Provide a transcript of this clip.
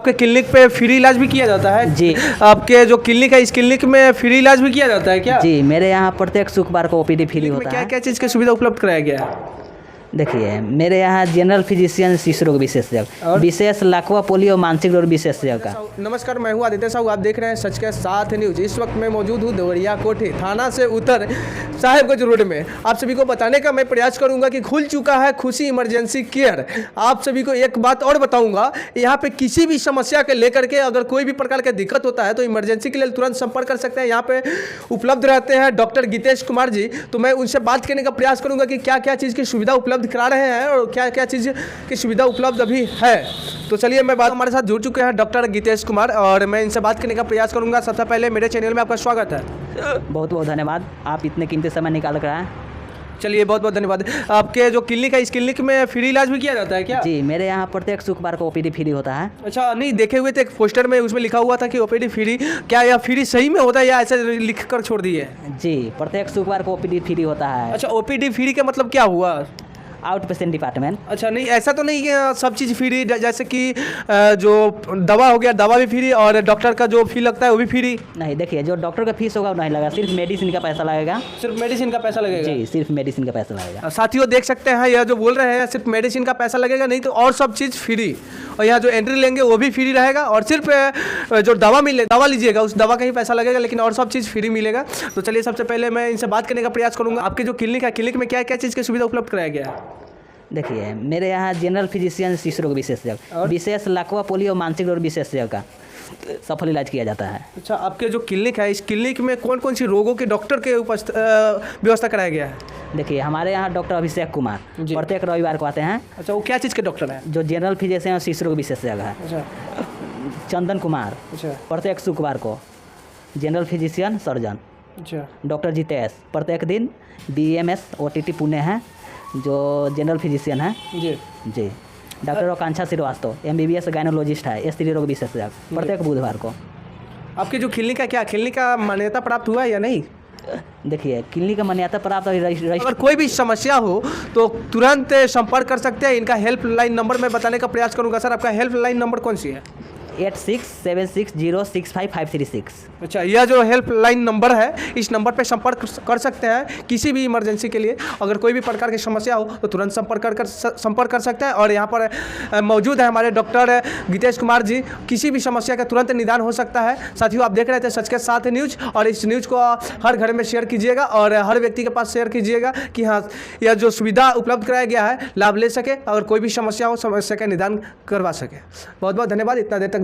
आपके क्लिनिक पे फ्री इलाज भी किया जाता है? जी। आपके जो क्लिनिक है, इस क्लिनिक में फ्री इलाज भी किया जाता है क्या? जी, मेरे यहाँ प्रत्येक शुक्रवार को ओपीडी फ्री क्लिनिक में होता क्या है। क्या चीज़ की सुविधा उपलब्ध कराया गया है? देखिए, मेरे यहाँ जनरल फिजिशियन, शिशु रोग विशेषज्ञ, और? विशेष लाखवा पोलियो मानसिक रोग विशेषज्ञ का। नमस्कार, मैं हूँ आदित्य साहू। आप देख रहे हैं सच के साथ न्यूज। इस वक्त मैं मौजूद हूँ देवरिया कोठी थाना से उतर साहेबगंज रोड में। आप सभी को बताने का मैं प्रयास करूंगा कि खुल चुका है खुशी इमरजेंसी केयर। आप सभी को एक बात और बताऊंगा, यहाँ पे किसी भी समस्या के लेकर के अगर कोई भी प्रकार की दिक्कत होता है तो इमरजेंसी के लिए तुरंत संपर्क कर सकते हैं। यहाँ पे उपलब्ध रहते हैं डॉक्टर गीतेश कुमार जी। तो मैं उनसे बात करने का प्रयास करूंगा कि क्या क्या चीज़ की सुविधा उपलब्ध करा रहे हैं और क्या क्या चीज़ की सुविधा उपलब्ध अभी है। तो चलिए, मैं बात हमारे साथ जुड़ चुके हैं डॉक्टर गीतेश कुमार और मैं इनसे बात करने का प्रयास करूंगा। सबसे पहले मेरे चैनल में आपका स्वागत है। बहुत बहुत धन्यवाद, आप इतने कीमती समय निकाल कर आए। चलिए, बहुत बहुत धन्यवाद। आपके जो क्लिनिक है, इस क्लिनिक में फ्री इलाज भी किया जाता है क्या? जी, मेरे यहाँ प्रत्येक शुक्रवार को ओपीडी फ्री होता है। अच्छा, नहीं देखे हुए थे एक पोस्टर में, उसमें लिखा हुआ था कि ओपीडी फ्री। क्या यह फ्री सही में होता है या ऐसे लिख कर छोड़ दिए? जी, प्रत्येक शुक्रवार को ओपीडी फ्री होता है। अच्छा, ओपीडी फ्री का मतलब क्या हुआ? Out patient department. अच्छा, नहीं ऐसा तो नहीं कि सब चीज़ फ्री, जैसे कि जो दवा हो गया, दवा भी फ्री और डॉक्टर का जो फी लगता है वो भी फ्री? नहीं, देखिए, जो डॉक्टर का फीस होगा वो नहीं लगेगा, सिर्फ मेडिसिन का पैसा लगेगा। सिर्फ मेडिसिन का पैसा लगेगा? जी, सिर्फ मेडिसिन का पैसा लगेगा। साथियों देख सकते हैं, यह जो बोल रहे हैं सिर्फ मेडिसिन का पैसा लगेगा, नहीं तो और सब चीज़ फ्री। और यहाँ जो एंट्री लेंगे वो भी फ्री रहेगा और सिर्फ जो दवा लीजिएगा उस दवा का ही पैसा लगेगा, लेकिन और सब चीज़ फ्री मिलेगा। तो चलिए, सबसे पहले मैं इनसे बात करने का प्रयास करूँगा। आपके जो क्लिनिक है, क्लिनिक में क्या क्या चीज़ की सुविधा उपलब्ध कराया गया है? देखिए, मेरे यहाँ जनरल फिजिशियन, शिशु रोग विशेषज्ञ, विशेष लाखवा पोलियो मानसिक रोग विशेषज्ञ का सफल इलाज किया जाता है। अच्छा, आपके जो क्लिनिक है, इस क्लिनिक में कौन कौन सी रोगों के डॉक्टर के व्यवस्था कराया गया है? देखिए, हमारे यहाँ डॉक्टर अभिषेक कुमार जी। प्रत्येक रविवार को आते हैं। अच्छा, वो क्या चीज़ के डॉक्टर हैं? जो जनरल फिजिशियन और शिशु रोग विशेषज्ञ है। अच्छा। चंदन कुमार अच्छा। प्रत्येक शुक्रवार को जनरल फिजिशियन सर्जन। अच्छा। डॉक्टर जितेश प्रत्येक दिन BMS OTT पुणे है, जो जनरल फिजिशियन है। जी। जी। डॉक्टर आकांक्षा श्रीवास्तव MBBS गायनोलॉजिस्ट है, स्त्री रोग विशेषज्ञ, प्रत्येक बुधवार को। आपकी जो क्लिनिक है, क्या क्लिनिक का मान्यता प्राप्त हुआ है या नहीं? देखिए, क्लिनिक का मान्यता प्राप्त अगर कोई भी समस्या हो तो तुरंत संपर्क कर सकते हैं। इनका हेल्पलाइन नंबर मैं बताने का प्रयास करूंगा। सर, आपका हेल्पलाइन नंबर कौन सी है? 8676065536। अच्छा, यह जो हेल्पलाइन नंबर है, इस नंबर पे संपर्क कर सकते हैं किसी भी इमरजेंसी के लिए। अगर कोई भी प्रकार की समस्या हो तो तुरंत संपर्क कर सकते हैं। और यहाँ पर मौजूद है हमारे डॉक्टर गीतेश कुमार जी। किसी भी समस्या का तुरंत निदान हो सकता है। साथियों, आप देख रहे थे सच के साथ न्यूज और इस न्यूज़ को हर घर में शेयर कीजिएगा और हर व्यक्ति के पास शेयर कीजिएगा कि हाँ, यह जो सुविधा उपलब्ध कराया गया है लाभ ले सके और कोई भी समस्या हो, समस्या का निदान करवा सके। बहुत बहुत धन्यवाद इतना देर तक